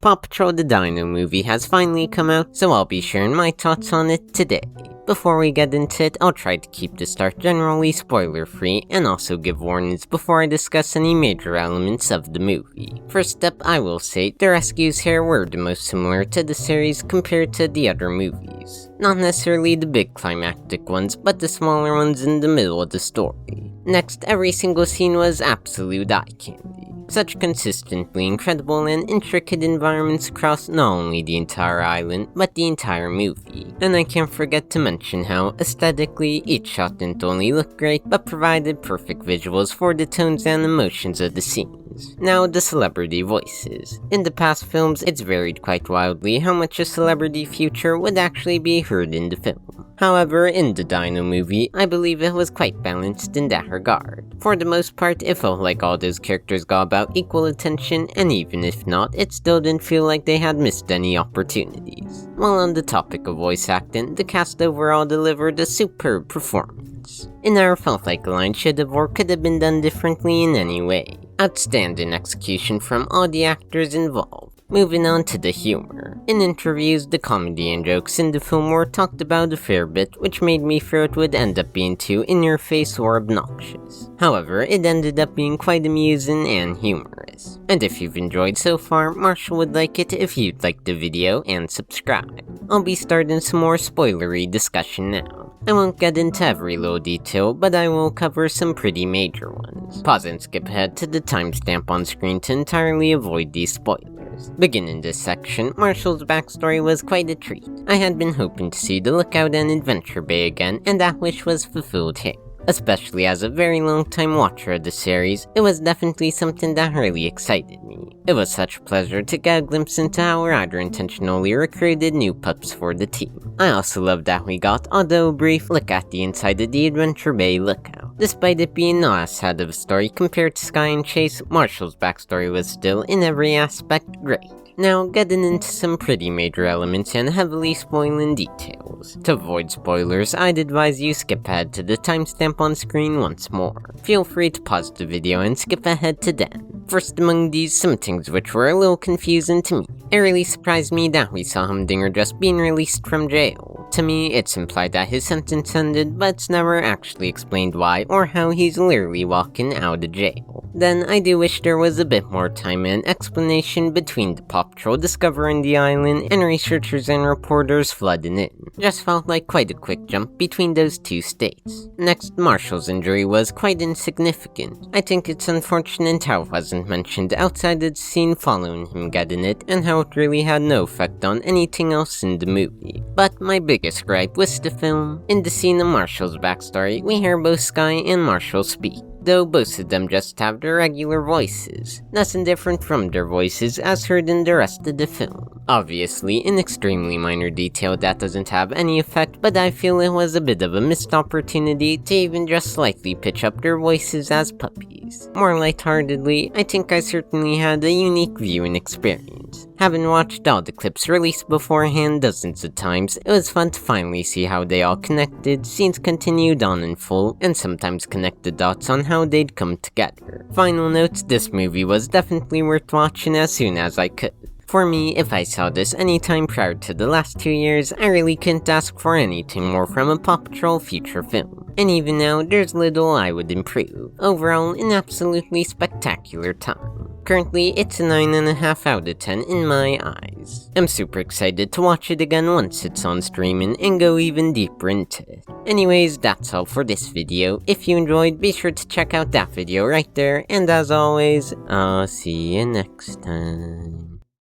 PAW Patrol the Dino Movie has finally come out, so I'll be sharing my thoughts on it today. Before we get into it, I'll try to keep the start generally spoiler-free and also give warnings before I discuss any major elements of the movie. First up, I will say the rescues here were the most similar to the series compared to the other movies. Not necessarily the big climactic ones, but the smaller ones in the middle of the story. Next, every single scene was absolute eye candy. Such consistently incredible and intricate environments across not only the entire island, but the entire movie. And I can't forget to mention how, aesthetically, each shot didn't only look great, but provided perfect visuals for the tones and emotions of the scenes. Now, the celebrity voices. In the past films, it's varied quite wildly how much a celebrity feature would actually be heard in the film. However, in the Dino Movie, I believe it was quite balanced in that regard. For the most part, it felt like all those characters got about equal attention, and even if not, it still didn't feel like they had missed any opportunities. While on the topic of voice acting, the cast overall delivered a superb performance. It never felt like a line should have or could have been done differently in any way. Outstanding execution from all the actors involved. Moving on to the humor. In interviews, the comedy and jokes in the film were talked about a fair bit, which made me fear it would end up being too in-your-face or obnoxious. However, it ended up being quite amusing and humorous. And if you've enjoyed so far, Marshall would like it if you'd like the video and subscribe. I'll be starting some more spoilery discussion now. I won't get into every little detail, but I will cover some pretty major ones. Pause and skip ahead to the timestamp on screen to entirely avoid these spoilers. Beginning this section, Marshall's backstory was quite a treat. I had been hoping to see the Lookout and Adventure Bay again, and that wish was fulfilled here. Especially as a very long time watcher of the series, it was definitely something that really excited me. It was such a pleasure to get a glimpse into how Ryder intentionally recruited new pups for the team. I also loved that we got, although a brief, look at the inside of the Adventure Bay Lookout. Despite it being not as sad of a story compared to Sky and Chase, Marshall's backstory was still, in every aspect, great. Now, getting into some pretty major elements and heavily spoiling details. To avoid spoilers, I'd advise you skip ahead to the timestamp on screen once more. Feel free to pause the video and skip ahead to then. First among these, some things which were a little confusing to me. It really surprised me that we saw Humdinger just being released from jail. To me, it's implied that his sentence ended, but it's never actually explained why or how he's literally walking out of jail. Then, I do wish there was a bit more time and explanation between the PAW Patrol discovering the island and researchers and reporters flooding in. Just felt like quite a quick jump between those two states. Next, Marshall's injury was quite insignificant. I think it's unfortunate how it wasn't mentioned outside of the scene following him getting it, and how it really had no effect on anything else in the movie. But my biggest gripe was the film. In the scene of Marshall's backstory, we hear both Sky and Marshall speak, though both of them just have their regular voices. Nothing different from their voices as heard in the rest of the film. Obviously, an extremely minor detail that doesn't have any effect, but I feel it was a bit of a missed opportunity to even just slightly pitch up their voices as puppies. More lightheartedly, I think I certainly had a unique viewing experience. Having watched all the clips released beforehand dozens of times, it was fun to finally see how they all connected, scenes continued on in full, and sometimes connect the dots on how they'd come together. Final notes, this movie was definitely worth watching as soon as I could. For me, if I saw this anytime prior to the last 2 years, I really couldn't ask for anything more from a PAW Patrol feature film. And even now, there's little I would improve. Overall, an absolutely spectacular time. Currently, it's a 9.5 out of 10 in my eyes. I'm super excited to watch it again once it's on streaming and go even deeper into it. Anyways, that's all for this video. If you enjoyed, be sure to check out that video right there, and as always, I'll see you next time.